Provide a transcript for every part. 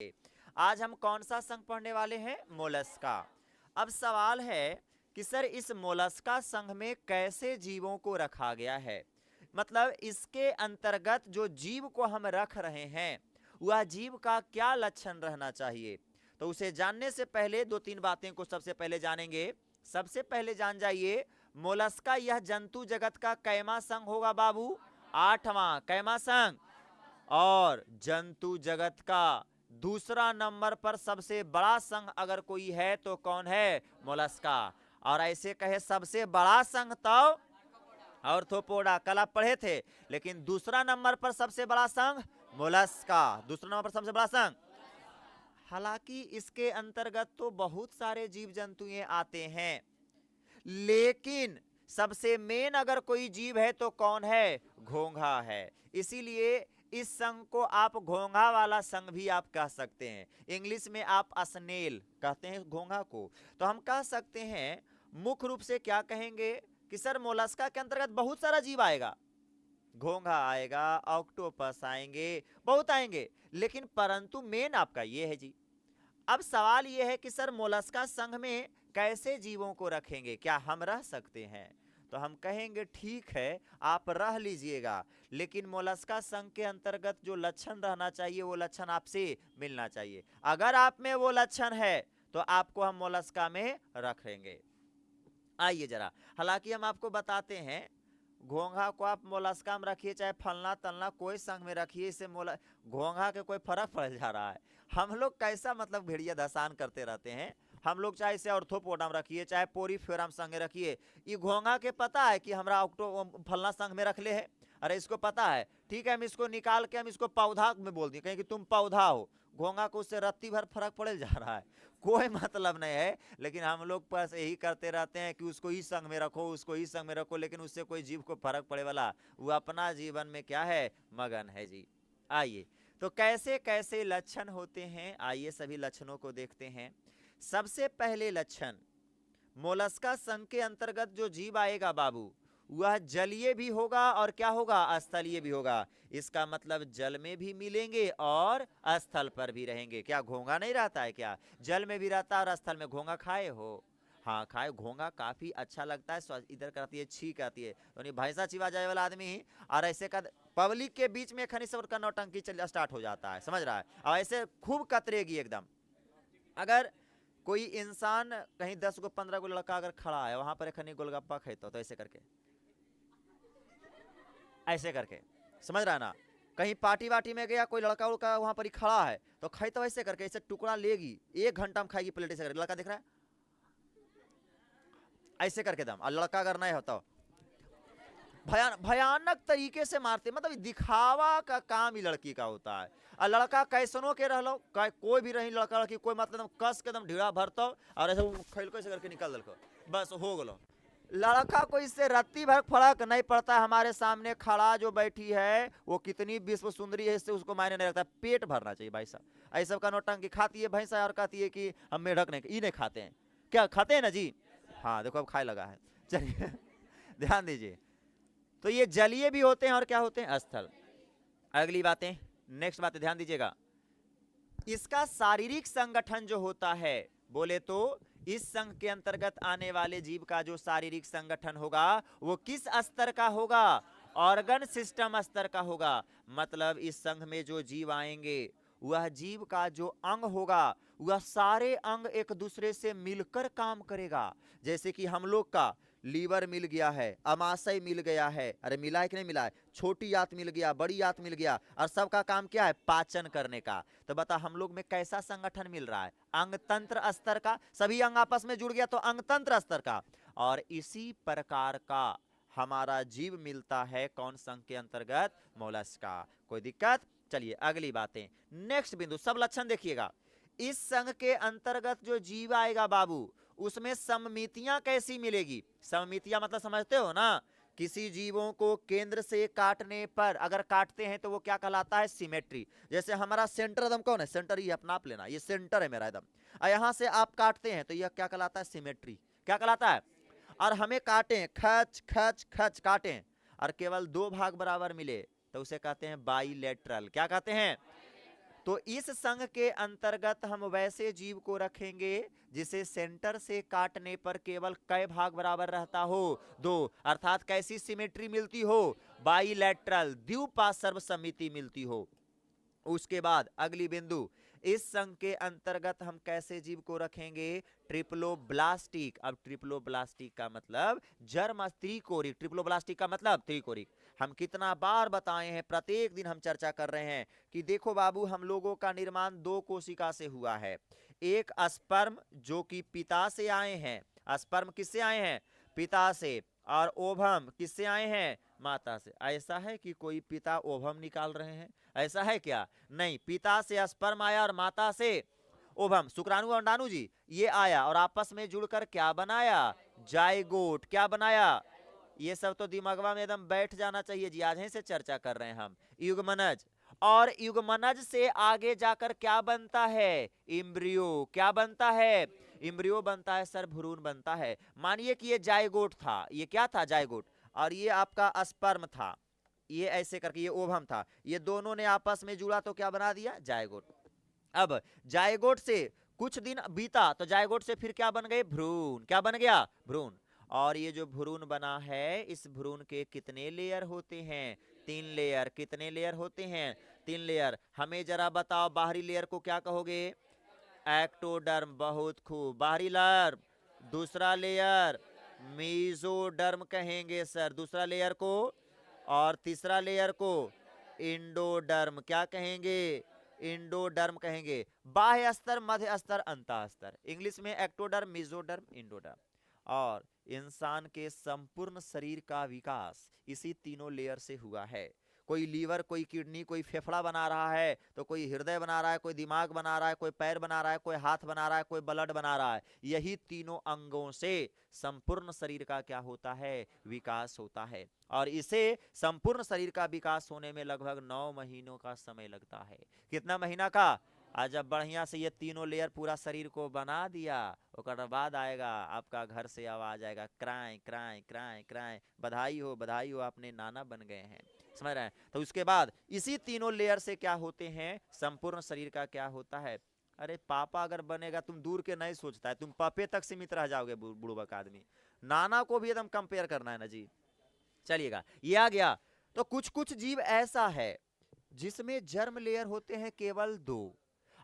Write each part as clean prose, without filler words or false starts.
आज हम कौन सा संघ पढ़ने वाले हैं? मोलस्का। अब सवाल है कि सर इस मोलस्का संघ में कैसे जीवों को रखा गया है, मतलब इसके अंतर्गत जो जीव को हम रख रहे हैं वह जीव का क्या लक्षण रहना चाहिए। तो उसे जानने से पहले दो तीन बातें को सबसे पहले जानेंगे। सबसे पहले जान जाइए, मोलस्का यह जंतु जगत का कैमा संघ होगा बाबू? 8वां। कैमा संघ? और जंतु जगत का दूसरा नंबर पर सबसे बड़ा संघ अगर कोई है तो कौन है? मोलस्का। और ऐसे कहे सबसे बड़ा संघ तो आर्थ्रोपोडा, कल आप पढ़े थे, लेकिन दूसरा नंबर पर सबसे बड़ा संघ मोलस्का। दूसरा नंबर पर सबसे बड़ा संघ। हालांकि इसके अंतर्गत तो बहुत सारे जीव जंतुएं आते हैं, लेकिन सबसे मेन अगर कोई जीव है तो कौन है? घोंघा है। इसीलिए इस संघ को आप घोंघा वाला संघ भी आप कह सकते हैं। इंग्लिश में आप स्नेल कहते हैं घोंघा को, तो हम कह सकते हैं मुख्य रूप से क्या कहेंगे कि सर मोलस्का के अंतर्गत बहुत सारा जीव आएगा, घोंघा आएगा, ऑक्टोपस आएंगे, बहुत आएंगे, लेकिन परंतु मेन आपका ये है जी। अब सवाल ये है कि सर मोलस्का संघ में कैसे जीवों को रखेंगे, क्या हम रह सकते हैं? तो हम कहेंगे ठीक है आप रह लीजिएगा, लेकिन मोलस्का संघ के अंतर्गत जो लक्षण रहना चाहिए वो लक्षण आपसे मिलना चाहिए। अगर आप में वो लक्षण है तो आपको हम मोलस्का में रखेंगे। आइए जरा, हालांकि हम आपको बताते हैं घोंघा को आप मोलस्का में रखिए चाहे फलना तलना कोई संघ में रखिए, इससे घोंघा के कोई फर्क पड़ जा रहा है। हम लोग कैसा मतलब भेड़िया धसान करते रहते हैं, हम लोग चाहे इसे ऑर्थोपोडा में रखिए चाहे पोरीफेरम संघ में रखिए, ये घोंघा के पता है कि हमरा ऑक्टो फलना संघ में रख ले है, अरे इसको पता है, ठीक है हम इसको निकाल के हम इसको पौधा में बोल दिए कहीं कि तुम पौधा हो। घोंघा को उससे रत्ती भर फर्क पड़े जा रहा है, कोई मतलब नहीं है, लेकिन हम लोग बस यही करते रहते हैं कि उसको ही संग में रखो, उसको ही संग में रखो, लेकिन उससे कोई जीव को फर्क पड़े वाला, वो अपना जीवन में क्या है? मगन है जी। आइए, तो कैसे कैसे लक्षण होते हैं, आइए सभी लक्षणों को देखते हैं। सबसे पहले लक्षण, मोलस्का संघ के अंतर्गत जो जीव आएगा बाबू वह जलीय भी होगा और क्या होगा? स्थलीय भी होगा। इसका मतलब जल में भी मिलेंगे और स्थल पर भी रहेंगे। क्या घोंघा नहीं रहता है क्या? जल में भी रहता है और स्थल में। घोंघा खाए हो? हाँ खाए। घोंघा काफी अच्छा लगता है, इधर करती है छींक आती है, तो भैंसा चिवा जाए वाला आदमी और ऐसे का पब्लिक के बीच में खनी सब का नौटंकी चल स्टार्ट हो जाता है, समझ रहा है, और ऐसे खूब कतरेगी एकदम। अगर कोई इंसान कहीं 10 गो 15 गो लड़का अगर खड़ा है वहां पर खनी गोलगप्पा खेता तो ऐसे करके, ऐसे करके, समझ रहा है ना। कहीं पार्टी वार्टी में गया कोई लड़का उड़का वहां पर ही खड़ा है तो खाई तो ऐसे करके, ऐसे टुकड़ा लेगी 1 घंटा में खाएगी प्लेट ऐसे करके। लड़का दिख रहा है ऐसे करके दम, और लड़का अगर नहीं होता भयानक तरीके से मारते, मतलब दिखावा का काम ही लड़की का होता है। और लड़का कैसनो के रह लो, कोई भी रही लड़का लड़की कोई मतलब कस के दम ढीड़ा भरतो और ऐसे खेल को ऐसे करके निकल दल बस हो गलो। लड़का को इससे रत्ती भर फर्क नहीं पड़ता। हमारे सामने खड़ा जो बैठी है वो कितनी विश्व सुंदरी है, इससे उसको मायने नहीं रखता। पेट भरना चाहिए भाई साहब। ऐसा का नौटंकी खाती है भैंसा और कहती है कि हम मेढक नहीं, ये नहीं खाते हैं। क्या खाते हैं ना जी? हाँ देखो अब खाए लगा है। चलिए ध्यान दीजिए, तो ये जलीय भी होते हैं और क्या होते हैं? स्थल। अगली बातें, नेक्स्ट बातें ध्यान दीजिएगा। इसका शारीरिक संगठन जो होता है, बोले तो इस संघ के अंतर्गत आने वाले जीव का जो शारीरिक संगठन होगा वो किस स्तर का होगा? ऑर्गन सिस्टम स्तर का होगा। मतलब इस संघ में जो जीव आएंगे वह जीव का जो अंग होगा वह सारे अंग एक दूसरे से मिलकर काम करेगा। जैसे कि हम लोग का लीवर मिल गया है, अमाशय मिल गया है, अरे मिला है कि नहीं मिला है, छोटी आंत मिल गया, बड़ी आंत मिल गया, और सबका काम क्या है? पाचन करने का। तो बता हम लोग में कैसा संगठन मिल रहा है? अंग तंत्र स्तर का। सभी अंग आपस में जुड़ गया तो अंग तंत्र स्तर का। और इसी प्रकार का हमारा जीव मिलता है कौन संघ के अंतर्गत? मोलस्का। कोई दिक्कत? चलिए अगली बातें, नेक्स्ट बिंदु, सब लक्षण देखिएगा। इस संघ के अंतर्गत जो जीव आएगा बाबू उसमें सममितियां कैसी मिलेगी? सममितियां मतलब समझते हो ना, किसी जीवों को केंद्र से काटने पर अगर काटते हैं तो वो क्या कहलाता है? सिमेट्री। जैसे हमारा सेंटर एकदम कौन है? सेंटर, ये अपना आप लेना, ये सेंटर है मेरा एकदम, यहां से आप काटते हैं तो यह क्या कहलाता है? सिमेट्री। क्या कहलाता है? और हमें काटे, खच खच खच काटे और केवल 2 भाग बराबर मिले तो उसे कहते हैं बाइलेटरल। क्या कहते हैं? तो इस संघ के अंतर्गत हम वैसे जीव को रखेंगे जिसे सेंटर से काटने पर केवल कै भाग बराबर रहता हो, 2, अर्थात कैसी सिमेट्री मिलती हो, बाइलैटरल, द्विपार्श्व समिति मिलती हो। उसके बाद अगली बिंदु, इस संघ के अंतर्गत हम कैसे जीव को रखेंगे, ट्रिप्लोब्लास्टिक। अब ट्रिप्लोब्लास्टिक का मतलब जर्म त्रिकोरिक, ट्रिप्लोब्लास्टिक का मतलब त्रिकोरिक। हम कितना बार बताए हैं, प्रत्येक दिन हम चर्चा कर रहे हैं कि देखो बाबू, हम लोगों का निर्माण 2 कोशिका से हुआ है। एक स्पर्म जो कि पिता से आए हैं, स्पर्म किससे आए हैं, पिता से, और ओभम किससे आए हैं, माता से। ऐसा है कि कोई पिता ओभम निकाल रहे हैं, ऐसा है क्या, नहीं, पिता से स्पर्म आया और माता से ओभम, शुक्राणु और अंडाणु जी ये आया और आपस में जुड़कर क्या बनाया, जाइगोट। क्या बनाया, ये सब तो दिमागवा में एकदम बैठ जाना चाहिए जी, आज ही से चर्चा कर रहे हैं हम। युग्मनज, और युग्मनज से आगे जाकर क्या बनता है, इम्ब्रियो। क्या बनता है, इम्ब्रियो बनता है सर, भ्रूण बनता है। मानिए कि ये जाइगोट था, ये क्या था, जाइगोट, और ये आपका स्पर्म था, ये ऐसे करके ये ओभम था, ये दोनों ने आपस में जुड़ा तो क्या बना दिया, जाइगोट। अब जाइगोट से कुछ दिन बीता तो जाइगोट से फिर क्या बन गए, भ्रूण। क्या बन गया, भ्रूण। और ये जो भ्रूण बना है, इस भ्रूण के कितने लेयर होते हैं, 3 लेयर। कितने लेयर होते हैं, 3 लेयर। हमें जरा बताओ, बाहरी लेयर को क्या कहोगे, एक्टोडर्म। बहुत खूब, बाहरी लेयर। दूसरा लेयर मेसोडर्म कहेंगे सर, दूसरा लेयर को, और तीसरा लेयर को इंडोडर्म। क्या कहेंगे, इंडोडर्म कहेंगे। बाह्य स्तर, मध्य स्तर, अंतः स्तर। इंग्लिश में एक्टोडर्म, मेसोडर्म, इंडोडर्म। और इंसान के संपूर्ण शरीर का विकास इसी तीनों लेयर से हुआ है। कोई लीवर, कोई किडनी, कोई फेफड़ा बना रहा है, तो कोई हृदय बना रहा है, कोई दिमाग बना रहा है, कोई पैर बना रहा है, कोई हाथ बना रहा है, कोई ब्लड बना रहा है। यही तीनों अंगों से संपूर्ण शरीर का क्या होता है, विकास होता है। और इसे संपूर्ण शरीर का विकास होने में लगभग 9 महीनों का समय लगता है। कितना महीना का, आज जब बढ़िया से ये तीनों लेयर पूरा शरीर को बना दिया, उसके बाद आएगा आपका घर से आवाज आएगा, क्राई क्राई क्राई क्राई, बधाई हो आपने नाना बन गए हैं। समझ रहे हैं। तो उसके बाद इसी तीनों लेयर से क्या होते हैं, संपूर्ण शरीर का क्या होता है। अरे पापा अगर बनेगा, तुम दूर के नहीं सोचता है, तुम पापे तक सीमित रह जाओगे बुड़बक आदमी। नाना को भी एकदम कंपेयर करना है ना जी। चलिएगा, ये आ गया। तो कुछ कुछ जीव ऐसा है जिसमें जर्म लेयर होते हैं केवल 2,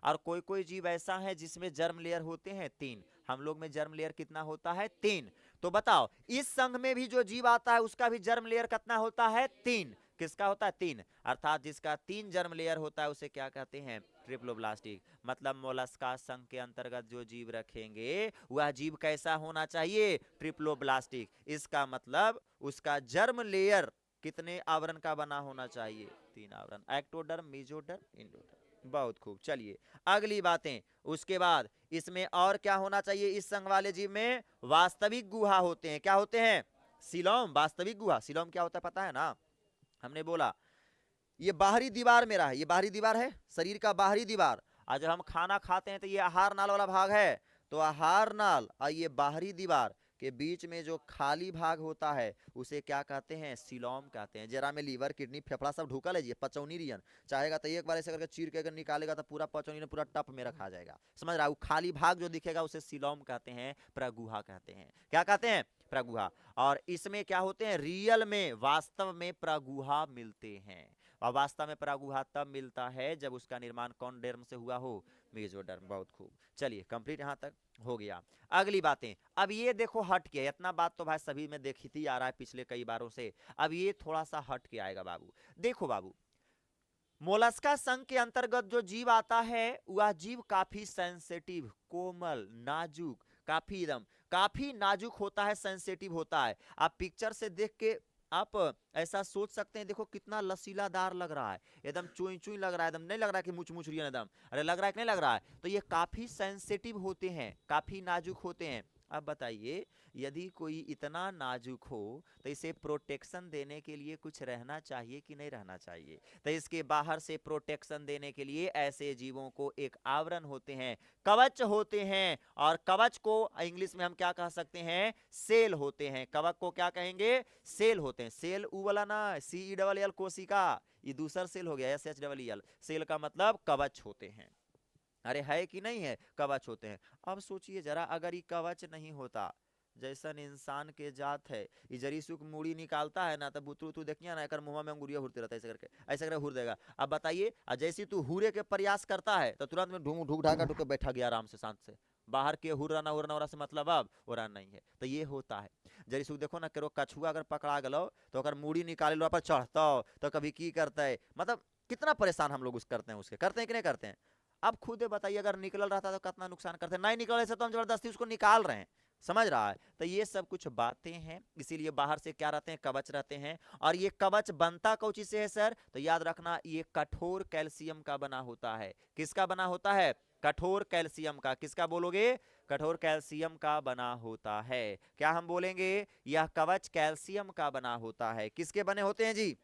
और कोई कोई जीव ऐसा है जिसमें जर्म लेयर होते हैं 3। हम लोग में जर्म लेयर कितना होता है, 3। तो बताओ, इस संघ में भी जो जीव आता है उसका भी जर्म लेयर कितना होता है, 3। किसका होता है, 3। अर्थात जिसका 3 जर्म लेयर होता है उसे क्या कहते हैं, ट्रिप्लोब्लास्टिक। मतलब मोलस्का संघ के अंतर्गत जो जीव रखेंगे वह जीव कैसा होना चाहिए, ट्रिप्लोब्लास्टिक। इसका मतलब उसका जर्म लेयर कितने आवरण का बना होना चाहिए, 3 आवरण, एक्टोडर्म, मेसोडर्म, इंडोडर्म। बहुत खूब। चलिए अगली बातें। उसके बाद इसमें और क्या होना चाहिए, इस संघ वाले जीव में वास्तविक गुहा होते हैं। क्या होते हैं, सीलोम, वास्तविक गुहा। सीलोम क्या होता है पता है ना, हमने बोला ये बाहरी दीवार मेरा है, ये बाहरी दीवार है, शरीर का बाहरी दीवार। आज जब हम खाना खाते हैं तो ये आहार नाल वाला भाग है, तो आहार नाल और ये बाहरी दीवार के बीच में जो खाली भाग होता है उसे क्या कहते हैं, सीलोम कहते हैं। जरा में लीवर, किडनी, फेफड़ा सब ढुकल है जी, पचौनी रियन। चाहेगा तो एक बार ऐसे करके चीर के अगर निकालेगा तो पूरा पचौनी ने पूरा टप में रखा जाएगा। समझ रहा है, वो खाली भाग जो दिखेगा उसे सीलोम कहते हैं, प्रगुहा कहते हैं। क्या कहते हैं, प्रगुहा। और इसमें क्या होते हैं, रियल में, वास्तव में प्रगुहा मिलते हैं। और वास्तव में प्रगुहा तब मिलता है जब उसका निर्माण कौन डर्म से हुआ हो, मेसोडर्म। बहुत खूब। चलिए कंप्लीट यहां तक हो गया। अगली बातें, अब ये देखो हट के, इतना बात तो भाई सभी में देखती आ रहा है पिछले कई बारों से, अब ये थोड़ा सा हट के आएगा बाबू। देखो बाबू, मोलस्का संघ के अंतर्गत जो जीव आता है वह जीव काफी सेंसिटिव, कोमल, नाजुक, काफी नाजुक होता है, सेंसिटिव होता है। आप पिक्चर से देख के आप ऐसा सोच सकते हैं, देखो कितना लसीलादार लग रहा है, एकदम चुई चुई लग रहा है, एकदम नहीं लग रहा है कि मुच मुच रही है एकदम, अरे लग रहा है कि नहीं लग रहा है। तो ये काफी सेंसिटिव होते हैं, काफी नाजुक होते हैं। अब बताइए, यदि कोई इतना नाजुक हो तो इसे प्रोटेक्शन देने के लिए कुछ रहना चाहिए कि नहीं रहना चाहिए? तो इसके बाहर से प्रोटेक्शन देने के लिए ऐसे जीवों को एक आवरण होते हैं, कवच होते हैं, और कवच को इंग्लिश में हम क्या कह सकते हैं? सेल होते हैं। कवच को क्या कहेंगे? सेल होते हैं। सेल ऊ वाला ना, CELL कोशिका, ये दूसरा सेल हो गया SHEL। सेल का मतलब कवच होते हैं। अरे है कि नहीं है? कवच होते हैं। अब सोचिए जरा, अगर ये कवच नहीं होता, जैसन इंसान के जात है, ये जरी सुख मूड़ी निकालता है ना, तब बुतरू तू देखिए ना, एक मुंह में अंगुरिया हुरते रहता है, ऐसे करके ऐसे करके हुर देगा। अब बताइए, जैसे तू हुरे के प्रयास करता है तो तुरंत में ढूंढ ढूंढ ढाका ढूक के बैठा गया आराम से, शांत से। बाहर के हुर्राना हुर्राना उरा से मतलब अब उरा नहीं है। तो ये होता है। जरी सुख देखो ना, केरो कछुआ अगर पकड़ा गलो तो अगर मूड़ी निकाले लो पर चढ़ता तो कभी की करता है, मतलब कितना परेशान हम लोग उस करते हैं, उसके करते हैं कि नहीं करते हैं? अब खुद बताइए, अगर निकल रहता तो कितना नुकसान करते, नहीं निकले से तो हम जबरदस्ती उसको निकाल रहे हैं, समझ रहा है? तो ये सब कुछ बातें हैं, इसीलिए बाहर से क्या रहते हैं? कवच रहते हैं। और ये कवच बनता कौन चीज से है सर? तो याद रखना, ये कठोर कैल्शियम का बना होता है। किसका बना होता है? कठोर कैल्शियम का। किसका बोलोगे? कठोर कैल्शियम का बना होता है। क्या हम बोलेंगे? यह कवच कैल्शियम का बना होता है। किसके बने होते हैं जी?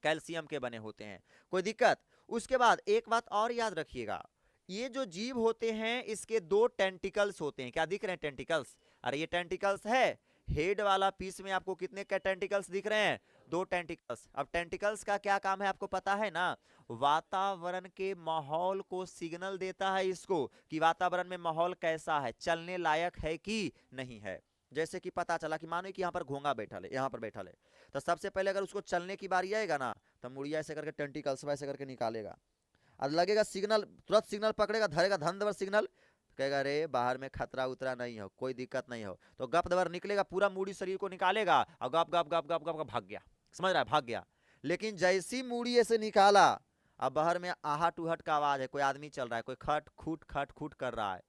कैल्शियम के बने होते हैं। कोई दिक्कत? उसके बाद एक बात और याद रखिएगा, ये जो जीव होते हैं इसके दो टेंटिकल्स होते हैं। क्या दिख रहे हैं? टेंटिकल्स। अरे ये टेंटिकल्स है। हेड वाला पीस में आपको कितने का टेंटिकल्स दिख रहे हैं? दो टेंटिकल्स। अब टेंटिकल्स का क्या काम है आपको पता है ना? वातावरण के माहौल को सिग्नल देता है इसको, कि वातावरण में माहौल कैसा है, चलने लायक है कि नहीं है। जैसे कि पता चला कि मानो कि यहाँ पर घोंगा बैठा है, यहाँ पर बैठा है, तो सबसे पहले अगर उसको चलने की बारी आएगा ना, तो मुड़िया ऐसे करके टेंटिकल्स ऐसे करके निकालेगा, और लगेगा सिग्नल, तुरंत सिग्नल पकड़ेगा, धरेगा धन दबर सिग्नल, कहेगा अरे बाहर में खतरा उतरा नहीं हो, कोई दिक्कत नहीं हो, तो गप दबर निकलेगा, पूरा मूड़ी शरीर को निकालेगा और गप गप गप गप गप भाग गया। समझ रहा है? भाग गया। लेकिन जैसी मूड़ी ऐसे निकाला, अब बाहर में आहट उहट का आवाज है, कोई आदमी चल रहा है, कोई खट खूट कर रहा है,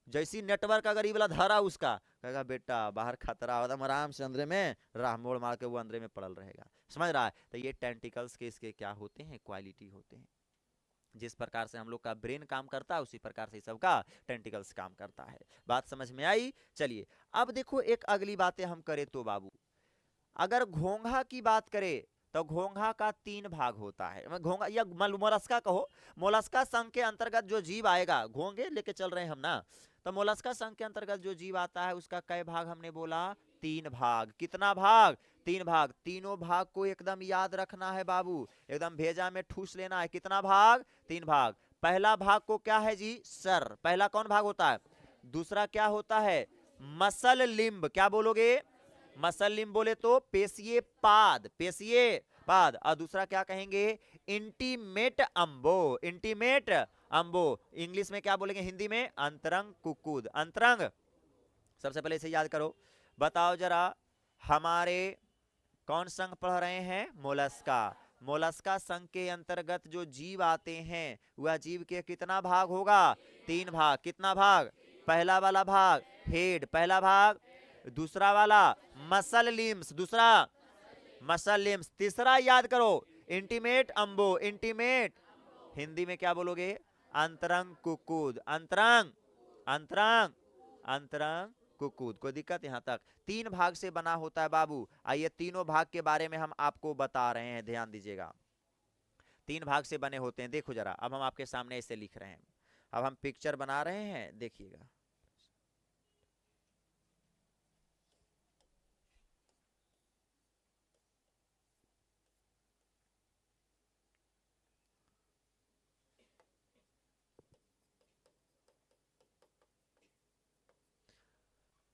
जैसी नेटवर्क अगर ये वाला धरा उसका, कहेगा बेटा बाहर खतरा, एकदम आराम से अंदर में राह मोड़ मार के वो अंदर में पड़ल रहेगा। समझ रहा है? तो ये टेंटिकल्स के इसके क्या होते हैं? क्वालिटी होते हैं। जिस प्रकार से हम लोग का ब्रेन काम करता है, उसी प्रकार से सबका टेंटिकल्स काम करता है। बात समझ में आई? चलिए, अब देखो एक अगली बातें हम करें तो बाबू, अगर घोंघा की बात करें तो घोंघा का 3 भाग होता है। घोंघा या मोलस्का कहो, मोलस्का संघ के अंतर्गत जो जीव आएगा, घोंघे लेके चल रहे हैं हम ना, तो मोलस्का संघ के अंतर्गत जो जीव आता है उसका कई भाग हमने बोला? 3 भाग। कितना भाग? 3 भाग। तीनों भाग को एकदम याद रखना है बाबू, एकदम भेजा में ठूस लेना है। कितना भाग? 3 भाग। पहला भाग को क्या है जी? सर। पहला कौन भाग होता है? दूसरा क्या होता है? Muscle limb. क्या बोलोगे? मसल लिम्ब बोले तो पेशिये पाद, पेशिये पाद। और दूसरा क्या कहेंगे? इंटीमेट अम्बो, इंटीमेट अम्बो। इंग्लिश में क्या बोलेंगे? हिंदी में अंतरंग कुकुद, अंतरंग। सबसे पहले इसे याद करो। बताओ जरा, हमारे कौन संघ पढ़ रहे हैं? मोलस्का। मोलस्का संघ के अंतर्गत जो जीव आते हैं, वह जीव के कितना भाग होगा? 3 भाग। कितना भाग? पहला वाला भाग हेड, पहला भाग। दूसरा वाला मसल लिम्स, दूसरा मसल लिम्स। तीसरा याद करो, इंटीमेट अम्बो, इंटीमेट। हिंदी में क्या बोलोगे? अंतरंग कुकुद, अंतरंग, अंतरंग, अंतरंग कुकुद। कोई दिक्कत यहाँ तक? 3 भाग से बना होता है बाबू। आइए तीनों भाग के बारे में हम आपको बता रहे हैं, ध्यान दीजिएगा। 3 भाग से बने होते हैं। देखो जरा, अब हम आपके सामने इसे लिख रहे हैं, अब हम पिक्चर बना रहे हैं, देखिएगा।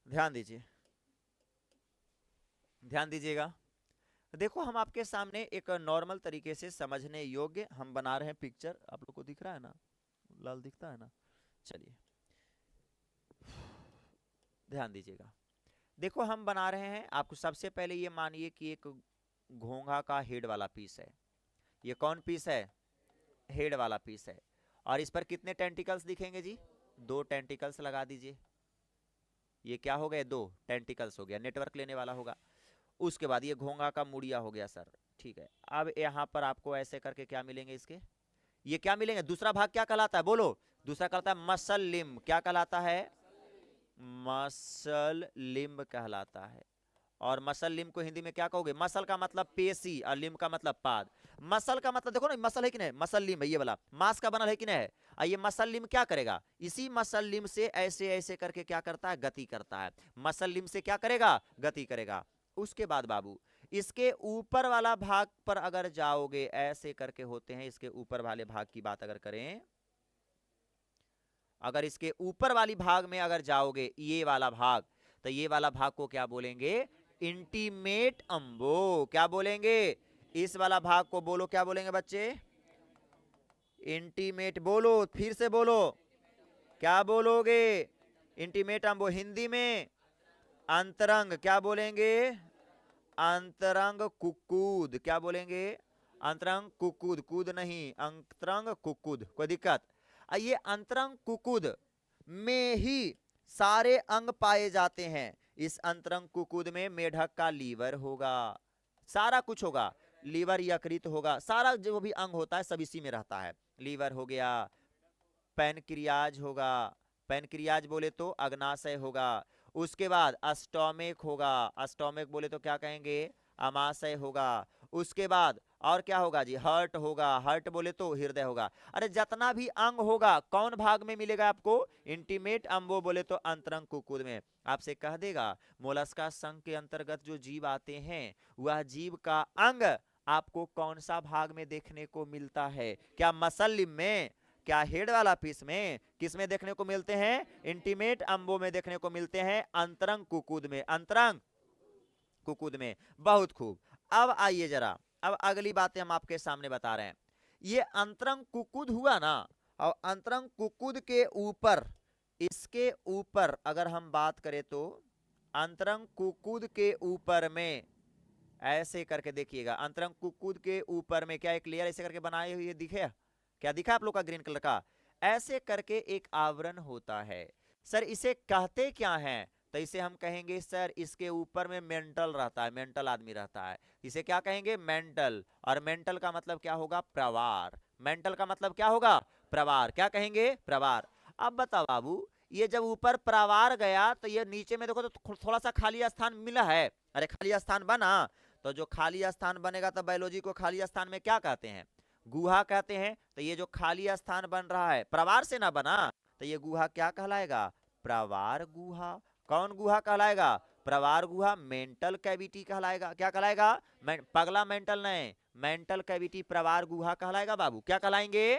ध्यान दीजिए, ध्यान दीजिएगा। देखो, हम आपके सामने एक नॉर्मल तरीके से समझने योग्य हम बना रहे हैं पिक्चर। आप लोग को दिख रहा है ना? लाल दिखता है ना? चलिए ध्यान दीजिएगा। देखो, हम बना रहे हैं आपको, सबसे पहले ये मानिए कि एक घोंघा का हेड वाला पीस है। ये कौन पीस है? हेड वाला पीस है। और इस पर कितने टेंटिकल्स दिखेंगे जी? 2 टेंटिकल्स लगा दीजिए। ये क्या हो गए? 2 टेंटिकल्स हो गया, नेटवर्क लेने वाला होगा। उसके बाद ये घोंघा का मुड़िया हो गया सर, ठीक है। अब यहाँ पर आपको ऐसे करके क्या मिलेंगे? इसके ये क्या मिलेंगे? दूसरा भाग क्या कहलाता है? बोलो। दूसरा कहलाता है मसल लिम्ब। क्या कहलाता है? मसल लिम्ब कहलाता है। और मसल लिम्ब को हिंदी में क्या कहोगे? मसल का मतलब पेशी और लिम्ब का मतलब पाद। मसल का मतलब देखो ना, मसल है कि नहीं, मसल लिम्ब है ये वाला, मांस का बनल है कि नहीं है। ये मसल लिम्ब क्या करेगा? इसी मसल लिम्ब से ऐसे ऐसे करके क्या करता है? गति करता है। मसल लिम्ब से क्या करेगा? गति करेगा। उसके बाद बाबू इसके ऊपर वाला भाग पर अगर जाओगे, ऐसे करके होते हैं इसके ऊपर वाले भाग की बात अगर करें, अगर इसके ऊपर वाली भाग में अगर जाओगे, ये वाला भाग, तो ये वाला भाग को क्या बोलेंगे? इंटीमेट अम्बो। क्या बोलेंगे? इस वाला भाग को बोलो, क्या बोलेंगे बच्चे? इंटीमेट। बोलो, फिर से बोलो, क्या बोलोगे? इंटीमेट अम्बो। हिंदी में अंतरंग। क्या बोलेंगे? अंतरंग कुकुद। क्या बोलेंगे? अंतरंग कुकुद। कूद नहीं, अंतरंग कुकुद। कोई दिक्कत? ये अंतरंग कुकुद में ही सारे अंग पाए जाते हैं। इस अंतरंग कुकुद में मेढक का लीवर होगा, सारा कुछ होगा, लीवर यकृत होगा, सारा जो भी अंग होता है सब इसी में रहता है। लीवर हो गया, पैनक्रियाज होगा, पैनक्रियाज बोले तो अग्नाशय होगा। उसके बाद स्टोमिक होगा, स्टोमिक बोले तो क्या कहेंगे? अमाशय होगा। उसके बाद और क्या होगा जी? हार्ट होगा, हार्ट बोले तो हृदय होगा। अरे जितना भी अंग होगा कौन भाग में मिलेगा आपको? इंटीमेट अम्बो बोले तो अंतरंग कुकुद में। आपसे कह देगा मोलस्का संघ के अंतर्गत जो जीव आते हैं, वह जीव का अंग आपको कौन सा भाग में देखने को मिलता है? क्या मसल लिम्ब में? क्या हेड वाला पीस में? किस में देखने को मिलते हैं? इंटीमेट अम्बो में देखने को मिलते हैं, अंतरंग कुकुद में, अंतरंग कुकुद में। बहुत खूब। अब आइए जरा, अब अगली बातें हम आपके सामने बता रहे हैं। ये अंतरंग कुकुद हुआ ना, और अंतरंग कुकुद के ऊपर, इसके ऊपर अगर हम बात करें तो अंतरंग कुकुद के ऊपर में ऐसे करके देखिएगा, अंतरंग कुकुद के ऊपर में क्या एक लेयर ऐसे करके बनाए हुए दिखे? क्या दिखा आप लोग का? ग्रीन कलर का ऐसे करके एक आवरण होता है। सर इसे कहते क्या हैं? तो इसे हम कहेंगे सर इसके ऊपर में मेंटल रहता है, मेंटल आदमी रहता है। इसे क्या कहेंगे? मेंटल। और मेंटल का मतलब क्या होगा? प्रवार। मेंटल का मतलब क्या होगा? प्रवार। क्या कहेंगे? प्रवार। अब बताओ बाबू, ये जब ऊपर प्रवार गया तो ये नीचे में देखो तो थोड़ा सा खाली स्थान मिला है। अरे खाली स्थान बना, तो जो खाली स्थान बनेगा तो बायोलॉजी को खाली स्थान में क्या कहते हैं? गुहा कहते हैं। तो ये जो खाली स्थान बन रहा है प्रवार से ना बना, तो ये गुहा क्या कहलाएगा? प्रवार गुहा। कौन गुहा कहलाएगा? प्रवार गुहा। मेंटल कैविटी कहलाएगा। क्या कहलाएगा? पगला मेंटल नहीं, मेंटल कैविटी प्रवार गुहा कहलाएगा बाबू। क्या कहलाएंगे?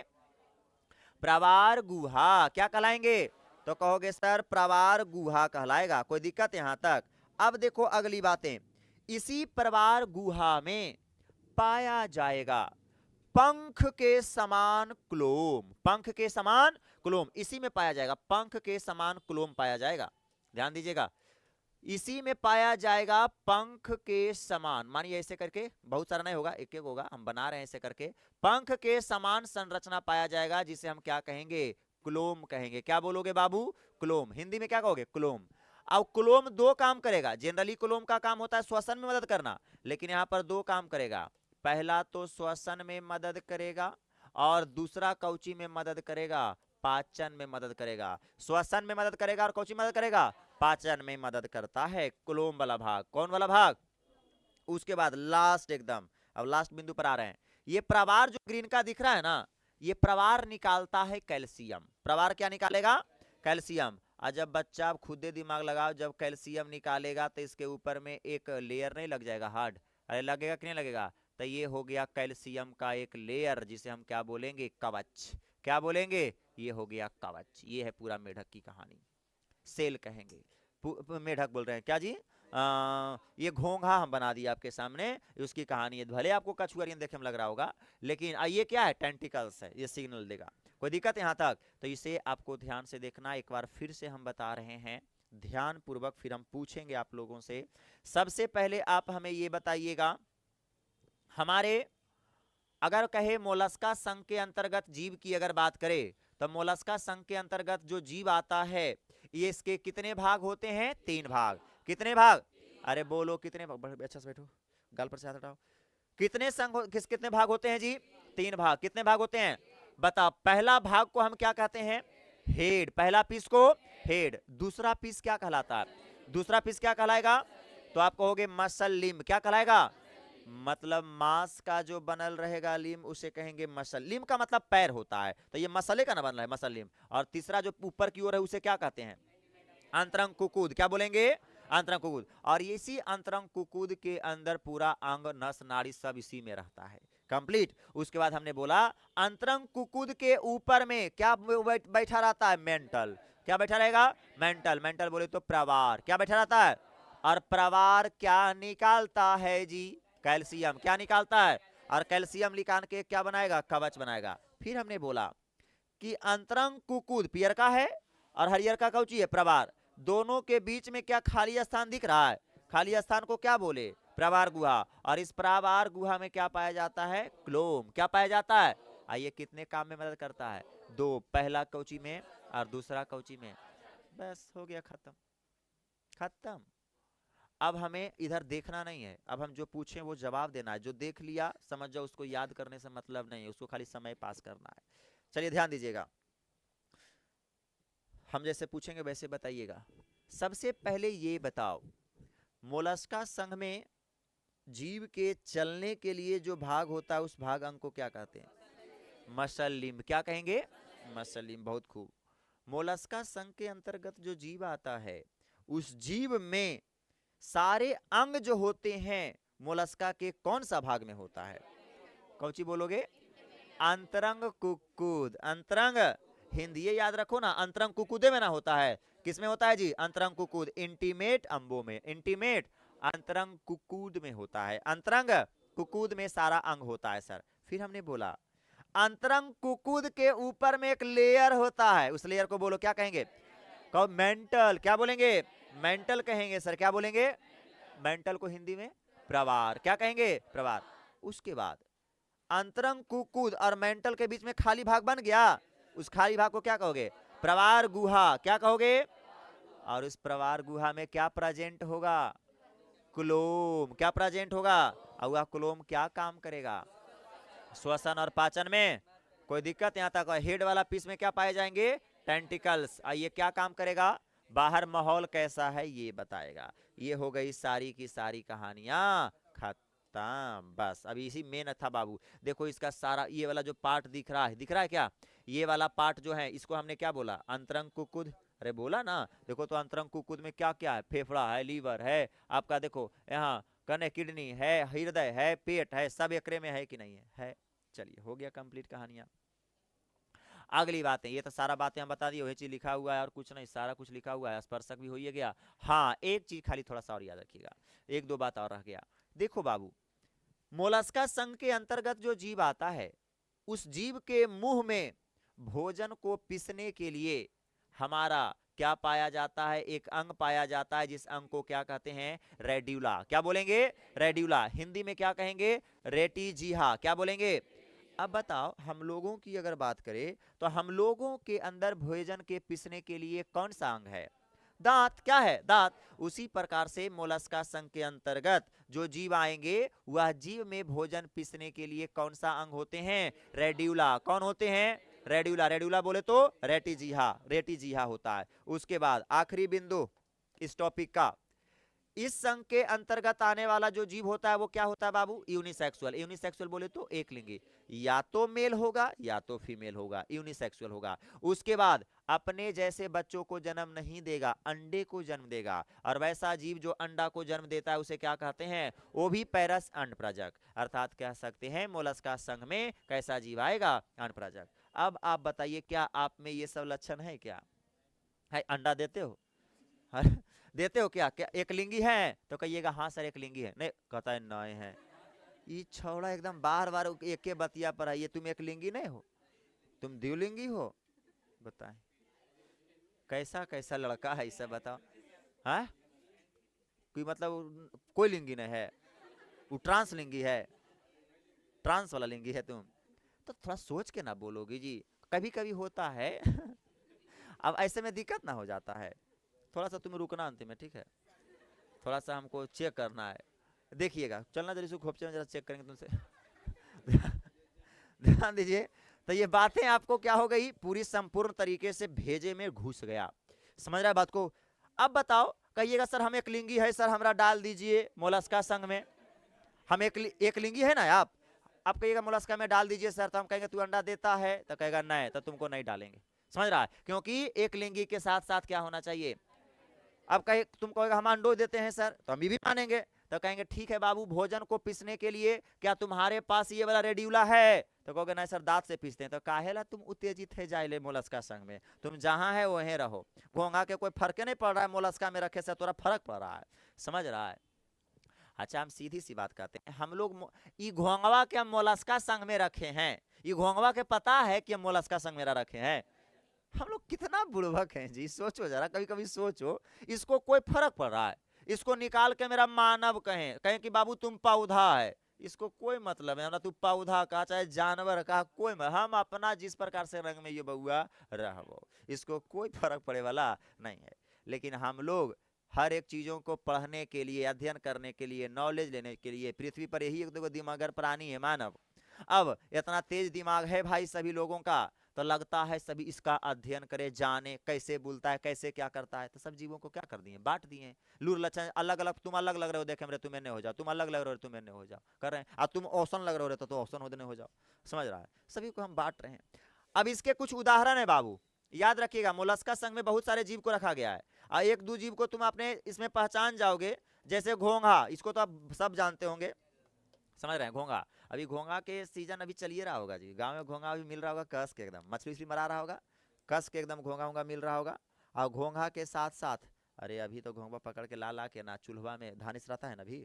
प्रवार गुहा। क्या कहलाएंगे? तो कहोगे सर प्रवार गुहा कहलाएगा। कोई दिक्कत यहां तक? अब देखो अगली बातें, इसी प्रवार गुहा में पाया जाएगा पंख के समान क्लोम। पंख के समान क्लोम इसी में पाया जाएगा, पंख के समान क्लोम पाया जाएगा। ध्यान दीजिएगा, इसी में पाया जाएगा पंख के समान। मानिए ऐसे करके, बहुत सारा नहीं होगा, एक एक होगा, हम बना रहे हैं ऐसे करके। पंख के समान संरचना पाया जाएगा, जिसे हम क्या कहेंगे? क्लोम कहेंगे। क्या बोलोगे बाबू? क्लोम। हिंदी में क्या कहोगे? क्लोम। अब क्लोम दो काम करेगा। जनरली क्लोम का काम होता है श्वसन में मदद करना, लेकिन यहां पर दो काम करेगा। पहला तो श्वसन में मदद करेगा, और दूसरा कौची में मदद करेगा? पाचन में मदद करेगा। श्वसन में मदद करेगा और कौची मदद करेगा? पाचन में मदद करता है क्लोम वाला भाग। कौन वाला भाग? उसके बाद लास्ट एकदम, अब लास्ट बिंदु पर आ रहे हैं। ये प्रवार जो ग्रीन का दिख रहा है ना, ये प्रवार निकालता है कैल्शियम। प्रवार क्या निकालेगा? कैल्शियम। और जब बच्चा खुद दिमाग लगाओ, जब कैल्शियम निकालेगा तो इसके ऊपर में एक लेयर नहीं लग जाएगा हार्ड? अरे लगेगा कि नहीं लगेगा? तो ये हो गया कैल्शियम का एक लेयर, जिसे हम क्या बोलेंगे? कवच। क्या बोलेंगे? ये हो गया कवच। ये है पूरा मेढक की कहानी। सेल कहेंगे, मेढक बोल रहे हैं क्या जी? ये घोंघा हम बना दिया आपके सामने, उसकी कहानी है। भले आपको कछुआरियन देखे में लग रहा होगा, लेकिन ये क्या है? टेंटिकल्स है, ये सिग्नल देगा। कोई दिक्कत यहाँ तक? तो इसे आपको ध्यान से देखना। एक बार फिर से हम बता रहे हैं ध्यान पूर्वक, फिर हम पूछेंगे आप लोगों से। सबसे पहले आप हमें ये बताइएगा, हमारे अगर कहे मोलस्का संघ के अंतर्गत जीव की अगर बात करें, तो मोलस्का संघ के अंतर्गत जो जीव आता है, ये इसके कितने भाग होते हैं? 3 भाग। कितने भाग? अरे बोलो कितने भाग? अच्छा से बैठो, गाल पर से हाथ हटाओ। कितने कितने भाग होते हैं जी? 3 भाग। कितने भाग होते हैं? बताओ। पहला भाग को हम क्या कहते हैं? हेड। पहला पीस को हेड। दूसरा पीस क्या कहलाता है? दूसरा पीस क्या कहलाएगा? तो आप कहोगे मसल लिम्ब। क्या कहलाएगा? मतलब मांस का जो बनल रहेगा लिम्ब उसे कहेंगे मसल। लिम्ब का मतलब पैर होता है, तो ये मसले का ना बन रहा है, मसल लिम्ब। और तीसरा जो ऊपर की ओर है उसे क्या कहते हैं? अंतरंग कुकुद। क्या बोलेंगे? अंतरंग कुकुद। और इसी अंतरंग कुकुद के अंदर पूरा अंग नस नाड़ी सब इसी में रहता है, कंप्लीट। उसके बाद हमने बोला अंतरंग कुकुद के ऊपर में क्या बैठा रहता है? मेंटल। क्या बैठा रहेगा? मेंटल। मेंटल बोले तो प्रवार। क्या बैठा रहता है? और प्रवार क्या निकालता है जी? कैल्शियम। क्या निकालता है? और कैल्शियम निकाल के क्या बनाएगा? कवच बनाएगा। फिर हमने बोला कि अंतरंग कुकुद पियर का है और हरियर का कौची है? प्रवार। दोनों के बीच में क्या खाली स्थान दिख रहा है? खाली स्थान को क्या बोले? प्रवार गुहा। और इस प्रवार गुहा में क्या पाया जाता है? क्लोम। क्या पाया जाता है? आइए कितने काम में मदद करता है? दो। पहला कौची में और दूसरा कौची में। बस हो गया, खत्म। खत्म। अब हमें इधर देखना नहीं है, अब हम जो पूछें वो जवाब देना है। जो देख लिया समझ जाओ, उसको याद करने से मतलब नहीं है, उसको खाली समय पास करना है। चलिए ध्यान दीजिएगा, हम जैसे पूछेंगे वैसे बताइएगा। सबसे पहले ये बताओ, मोलस्का संघ में जीव के चलने के लिए जो भाग होता है उस भाग अंग को क्या कहते हैं? Muscle limb. क्या कहेंगे? Muscle limb. बहुत खूब। मोलस्का संघ के अंतर्गत जो जीव आता है उस जीव में सारे अंग जो होते हैं मोलस्का के कौन सा भाग में होता है? कौची बोलोगे? अंतरंग कुकुद। अंतरंग हिंदी ये याद रखो ना, अंतरंग कुकुदे में ना होता है। किसमें होता है जी? अंतरंग कुकुद। इंटीमेट अंबों में, इंटीमेट अंतरंग कुकुद में होता है। अंतरंग कुकुद में सारा अंग होता है सर। फिर हमने बोला अंतरंग कुकुद के ऊपर में एक लेयर होता है, उस लेयर को बोलो क्या कहेंगे? कहो मेंटल। क्या बोलेंगे? मेंटल कहेंगे सर। क्या बोलेंगे? मेंटल को हिंदी में प्रवार। क्या कहेंगे? प्रवार। उसके बाद अंतरंग कुकुद और मेंटल के बीच में खाली भाग बन गया, उस खाली भाग को क्या कहोगे? प्रवार गुहा। क्या कहोगे? और उस प्रवार गुहा में क्या प्रेजेंट होगा? क्लोम। क्या प्रेजेंट होगा? और वह क्लोम क्या काम करेगा? श्वसन और पाचन में। कोई दिक्कत यहाँ तक? हेड वाला पीस में क्या पाए जाएंगे? टेंटिकल्स। ये क्या काम करेगा? बाहर माहौल कैसा है ये बताएगा। ये हो गई सारी की सारी कहानियां खत्म। बस अभी इसी मेन था बाबू। देखो इसका सारा ये वाला जो पार्ट दिख रहा है, दिख रहा है क्या? ये वाला पार्ट जो है इसको हमने क्या बोला? अंतरंग कुकुद। अरे बोला ना। देखो तो अंतरंग कुकुद में क्या क्या है? फेफड़ा है, लीवर है आपका, देखो यहाँ कने किडनी है, हृदय है, पेट है, सब एकरे में है कि नहीं है? चलिए हो गया कंप्लीट कहानियां। अगली बातें, ये तो सारा बातें हम बता दिए, वही चीज लिखा हुआ है और कुछ नहीं, सारा कुछ लिखा हुआ है। स्पर्शक भी हो ही गया। हाँ एक चीज खाली थोड़ा सा और याद रखिएगा, एक दो बात और रह गया। देखो बाबू, मोलस्का संघ के अंतर्गत जो जीव आता है उस जीव के मुंह में भोजन को पीसने के लिए हमारा क्या पाया जाता है? एक अंग पाया जाता है जिस अंग को क्या कहते हैं? रेड्यूला। क्या बोलेंगे? रेड्यूला। हिंदी में क्या कहेंगे? रेटिजिहा। क्या बोलेंगे? अब बताओ हम लोगों की अगर बात करें तो हम लोगों के अंदर भोजन के पीसने के लिए कौन सा अंग है? दांत। क्या है? दांत। उसी प्रकार से मोलस्का संघ के अंतर्गत जो जीव आएंगे वह जीव में भोजन पीसने के लिए कौन सा अंग होते हैं? रेड्यूला। कौन होते हैं? रेड्यूला। रेड्यूला बोले तो रेटिजिहा, रेटिजिहा होता है। उसके बाद आखिरी बिंदु इस टॉपिक का, इस संघ के अंतर्गत आने वाला जो जीव होता है वो क्या होता है बाबू? यूनिसेक्सुअल। यूनिसेक्सुअल बोले तो एक लिंगी, या तो मेल होगा या तो फीमेल होगा, यूनिसेक्सुअल होगा। उसके बाद अपने जैसे बच्चों को जन्म नहीं देगा, अंडे को जन्म देगा। और वैसा जीव जो अंडा को जन्म देता है उसे क्या कहते हैं? वो भी पैरस अंडप्रजक। अर्थात कह सकते हैं मोलस्का संघ में कैसा जीव आएगा? अंडप्रजक। अब आप बताइए क्या आप में ये सब लक्षण है? क्या है? अंडा देते हो? देते हो क्या? क्या एक लिंगी है? तो कहिएगा हाँ सर एक लिंगी है। नहीं कहता है नहीं है। ये छौड़ा एकदम बार बार एक के बतिया पर है। ये तुम एक लिंगी नहीं हो, तुम द्विलिंगी हो। बताए कैसा कैसा लड़का है इसे बताओ। हाँ कोई मतलब कोई लिंगी नहीं है, वो ट्रांस लिंगी है, ट्रांस वाला लिंगी है तुम। तो थोड़ा सोच के ना बोलोगी जी, कभी कभी होता है। अब ऐसे में दिक्कत ना हो जाता है। थोड़ा सा तुम रुकना अंतिम में, ठीक है? थोड़ा सा हमको चेक करना है। देखिएगा चलना जल्दी से खोपचे में जरा चेक करेंगे तुमसे। ध्यान दीजिए। तो ये बातें आपको क्या हो गई? पूरी संपूर्ण तरीके से भेजे में घुस गया। समझ रहा है बात को? अब बताओ, कहिएगा सर हम एक लिंगी है सर, हमरा डाल दीजिए मोलस्का संघ में। हम एक लिंगी है ना आप कहिएगा मोलस्का में डाल दीजिए सर, तो हम कहेंगे तू अंडा देता है, तो कहेगा नहीं, तो तुमको नहीं डालेंगे। समझ रहा है? क्योंकि एक लिंगी के साथ साथ क्या होना चाहिए। अब कहे तुम कहेगा हम अंडो देते हैं सर, तो हम भी मानेंगे, तो कहेंगे ठीक है बाबू, भोजन को पीसने के लिए क्या तुम्हारे पास ये वाला रेड्यूला है? तो कहोगे नहीं सर दांत से पीसते हैं। तो काहेला तुम उत्तेजित है जाइले मोलस्का संघ में, तुम जहां है वहीं रहो। घोंघा के कोई फर्क नहीं पड़ रहा है मोलस्का में रखे से, थोड़ा फर्क पड़ रहा है। समझ रहा है? अच्छा हम सीधी सी बात करते हैं, हम लोग ये घोंघवा के हम मोलस्का संघ में रखे हैं, ये घोंघवा के पता है कि हम मोलस्का संघ में रखे हैं? हम लोग कितना बुड़बक हैं जी, सोचो जरा, कभी कभी सोचो। इसको कोई फर्क पड़ रहा है, इसको निकाल के मेरा मानव कहें, कहें कि बाबू तुम पौधा है, इसको कोई मतलब है ना, तू पौधा का चाहे जानवर का, कोई हम अपना जिस प्रकार से रंग में ये बउआ रहो, इसको कोई फर्क पड़े वाला नहीं है। लेकिन हम लोग हर एक चीजों को पढ़ने के लिए, अध्ययन करने के लिए, नॉलेज लेने के लिए, पृथ्वी पर यही एक दो दिमागर प्राणी है मानव। अब इतना तेज दिमाग है भाई सभी लोगों का, तो लगता है सभी इसका अध्ययन करे, जाने कैसे बोलता है, कैसे क्या करता है। तो सब जीवों को क्या कर दिए, बांट दिए। लूर लक्षण अलग अलग, तुम अलग लग रहे हो देखे मेरे, तुम ने हो जाओ, तुम अलग लग रहे हो तुम ने हो जाओ, कर रहे हैं। अब तुम औसन लग रहे हो तो औसन होने हो जाओ। समझ रहा है? सभी को हम बांट रहे हैं। अब इसके कुछ उदाहरण है बाबू, याद रखिएगा। मोलस्का संघ में बहुत सारे जीव को रखा गया है, और एक दो जीव को तुम अपने इसमें पहचान जाओगे, जैसे घोंघा, इसको तो आप सब जानते होंगे। समझ रहे हैं? घोंघा, अभी घोंघा के सीजन अभी चलिए रहा होगा जी, गांव में घोंघा अभी मिल रहा होगा कस के, एकदम मछली उछली मरा रहा होगा, कस के एकदम घोंघा उंगा मिल रहा होगा। और घोंघा के साथ साथ, अरे अभी तो घोंघा पकड़ के ला ला के ना चूल्हा में धान इसराता है ना, अभी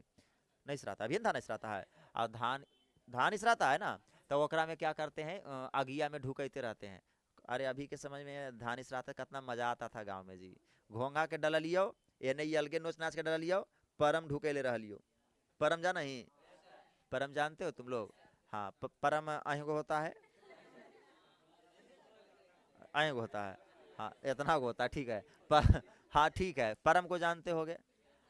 नहीं इसराता, अभी धान इसराता है, और धान इसराता है ना, तो ओकरा में क्या करते हैं, अगिया में ढुकते रहते हैं। अरे अभी के समय में धान इसराता कितना मजा आता था गाँव में जी। घोंघा के डल लियो, ये नहीं अलगे नोच नाच के डल लियो, परम ढुके ले रह लियो। परम जाना ही, परम जानते हो तुम लोग? हाँ, परम अहिं को होता है, अहिं को होता है, हाँ इतना को होता है, ठीक है। हाँ ठीक है, परम को जानते होगे।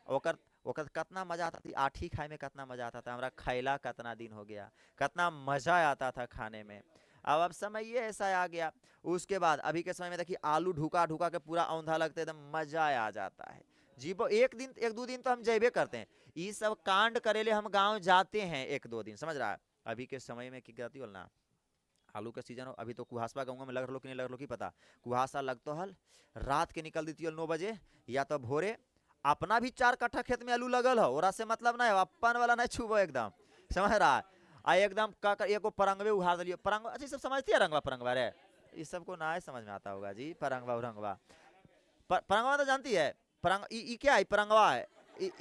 ओकर ओकर कितना मजा आता था, आठी खाए में कितना मजा आता था, हमारा खैला कितना दिन हो गया, कितना मजा आता था खाने में। अब समय ये ऐसा आ गया। उसके बाद अभी के समय में देखिए, आलू ढुका ढुका के पूरा औंधा लगता है, एकदम मजा आ जाता है जी। एक दिन एक दो दिन तो हम जेबे करते हैं, ये सब कांड करेले हम गांव जाते हैं एक दो दिन। समझ रहा है? अभी के समय में की कहती हो ना, आलू का सीजन हो, अभी तो कुहासा गाँव में लग रहा कि नहीं लग रहा की पता, कुहासा लगता हल, रात के निकल देती 9 बजे, या तो भोरे। अपना भी 4 कट्ठा खेत में आलू लगल हो, ओरा से मतलब नहीं, अपन वाला नहीं छुबो एकदम। समझ रहा है? आ एकदम एगो परंगवे उहार दिलियो, परंगवा, अच्छा सब समझती है, रंगवा परंगवा रे, इस सबको ना समझ में आता होगा जी, परंगवा उरंगवा। परंगवा तो जानती है, परंग ई क्या है, परंगवा है,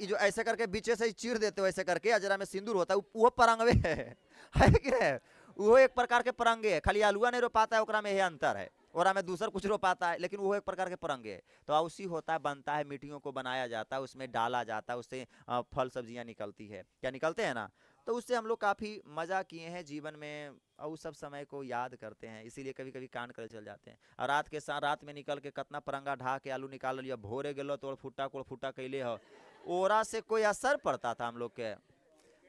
जो ऐसे करके बीचे से चीर देते हो, ऐसे करके अजरा में सिंदूर होता है, वो परंगवे है कि नहीं? वो एक प्रकार के परंगे है, खाली आलुआ नहीं रोपाता है, ओकरा में यह अंतर है, ओरा में दूसर कुछ रोपाता है, लेकिन वो एक प्रकार के परंगे है। तो उसी होता है, बनता है, मिट्टियों को बनाया जाता है, उसमें डाला जाता है, उससे फल सब्जियां निकलती है, क्या निकलते हैं ना। तो उससे हम लोग काफी मजा किए हैं जीवन में, और उस सब समय को याद करते हैं, इसीलिए कभी कभी कांड कर चल जाते हैं। और रात में निकल के कितना परंगा ढा के आलू निकाल लिया, भोरे गेलो तो कोड़ फुटा कैले हो, ओरा से कोई असर पड़ता था हम लोग के?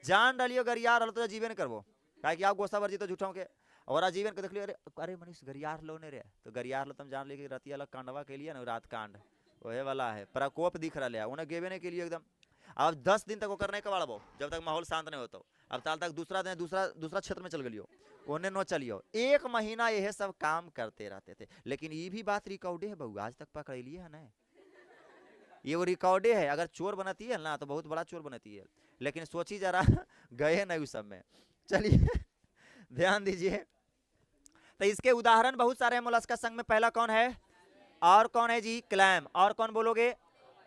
जान डालियो गरियार हल तो जीवन करबो, काहे कि आप गोसा वर्जी तो झूठों के, और जीवन के देख लियो, अरे अरे मनीष गरियार लो ने रे, तो गरियार लो तुम जान ली कि रतिया लग कांडवा के लिए ना, रात कांड वही वाला है, प्रकोप दिख रहा है उन्हें गेवे ने के लिए एकदम। अब 10 दिन तक वो करने के बाद जब तक माहौल शांत नहीं होता, अब ताल तक दूसरा दिन दूसरा क्षेत्र में चल गलियो, उन्हें नो चलियो, 1 महीना यह सब काम करते रहते थे। लेकिन ये भी बात रिकॉर्डे है बहू, आज तक पकड़ लिए है ना, ये वो रिकॉर्डे है। अगर चोर बनती है ना तो बहुत बड़ा चोर बनती है, लेकिन सोची जरा गए नहीं उस सब में। चलिए ध्यान दीजिए, तो इसके उदाहरण बहुत सारे हैं मोलस्का संघ में। पहला कौन है, और कौन है जी, क्लैम, और कौन बोलोगे,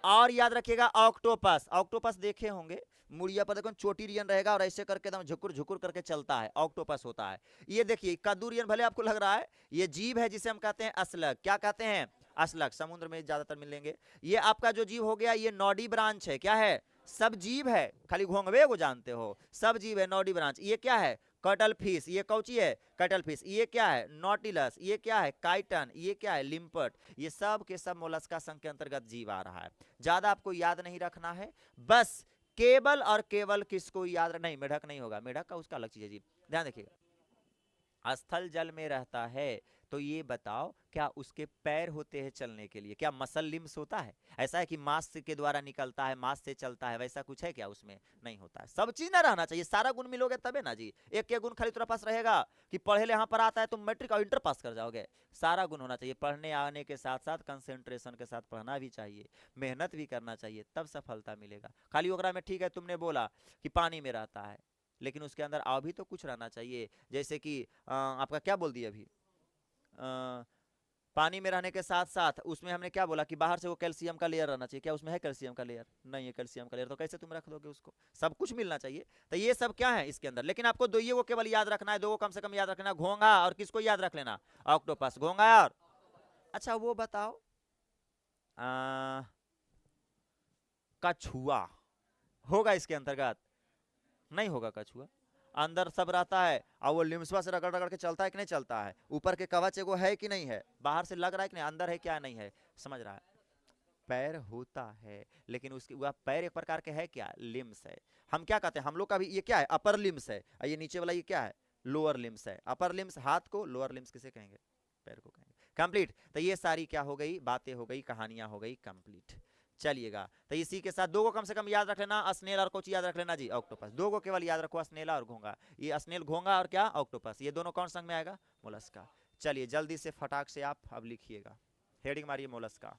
और याद रखिएगा ऑक्टोपस। ऑक्टोपस देखे होंगे, मुड़िया पर देखो चोटी रियन रहेगा और ऐसे करके एकदम झुकुर झुकुर करके चलता है, ऑक्टोपस होता है। ये देखिए कद्दू रियन भले आपको लग रहा है, ये जीव है जिसे हम कहते हैं अस्लग। क्या कहते हैं, अस्लग, समुद्र में ज्यादातर मिलेंगे। ये आपका जो जीव हो गया, ये नॉडी ब्रांच है, क्या है, सब जीव है, खाली घोंघवे को जानते हो, सब जीव है नॉडी ब्रांच। ये क्या है, कटल फिश, ये कौची है, कटल फिश। ये क्या है, नॉटिलस। ये क्या है, काइटन। ये क्या है, लिम्पट। ये सब के सब मोलस्का संघ के अंतर्गत जीव आ रहा है। ज्यादा आपको याद नहीं रखना है, बस केवल और केवल किसको याद नहीं, मेढक नहीं होगा, मेढक का उसका अलग चीज है जी, ध्यान देखिएगा। स्थल जल में रहता है, तो ये बताओ, क्या उसके पैर होते हैं चलने के लिए? क्या मसल लिम्स होता है? ऐसा है कि मांस के द्वारा निकलता है, मांस से चलता है, वैसा कुछ है क्या उसमें? नहीं होता है। सब चीज ना रहना चाहिए, सारा गुण मिलोगे तबे ना जी। एक गुण खाली तुम्हारे पास रहेगा कि पढ़े ले यहाँ पर आता है तुम मैट्रिक और इंटर पास कर जाओगे? सारा गुण होना चाहिए। पढ़ने आने के साथ साथ कंसेंट्रेशन के साथ पढ़ना भी चाहिए, मेहनत भी करना चाहिए, तब सफलता मिलेगा। खाली ओकरा में ठीक है तुमने बोला कि पानी में रहता है, लेकिन उसके अंदर और भी तो कुछ रहना चाहिए। जैसे कि आपका क्या बोल दिया अभी, पानी में रहने के साथ साथ उसमें हमने क्या बोला कि बाहर से वो कैल्शियम का लेयर रहना चाहिए। क्या उसमें है कैल्शियम का लेयर? नहीं है कैल्शियम का लेयर, तो कैसे तुम रख दोगे उसको? सब कुछ मिलना चाहिए। तो ये सब क्या है इसके अंदर, लेकिन आपको दो ये को केवल याद रखना है, दो को कम से कम याद रखना, घोंगा और किसको याद रख लेना? ऑक्टोपस, घोंगा और अच्छा वो बताओ कछुआ होगा इसके अंतर्गत? नहीं होगा कछुआ। अंदर सब रहता है और वो लिम्सवा से रगड़ रगड़ के चलता है कि नहीं चलता है? ऊपर के कवच एगो है कि नहीं है? बाहर से लग रहा है कि नहीं, अंदर है क्या नहीं है? समझ रहा है? पैर होता है, लेकिन उसकी वह पैर एक प्रकार के है क्या? लिम्स है। हम क्या कहते हैं, हम लोग का भी ये क्या है? अपर लिम्स है, और ये नीचे वाला ये क्या है? लोअर लिम्स है। अपर लिम्स हाथ को, लोअर लिम्स किसे कहेंगे? पैर को कहेंगे। कंप्लीट। तो ये सारी क्या हो गई? बातें हो गई, कहानियां हो गई कंप्लीट। चलिएगा, तो इसी के साथ दो को कम से कम याद रख लेना, स्नेल और कोच याद रख लेना जी, ऑक्टोपस। दो को केवल याद रखो, स्नेला और घोंगा। ये स्नेल घोंगा और क्या ऑक्टोपस, ये दोनों कौन संग में आएगा? मोलस्का। चलिए जल्दी से फटाक से आप अब लिखिएगा, हेडिंग मारिए मोलस्का।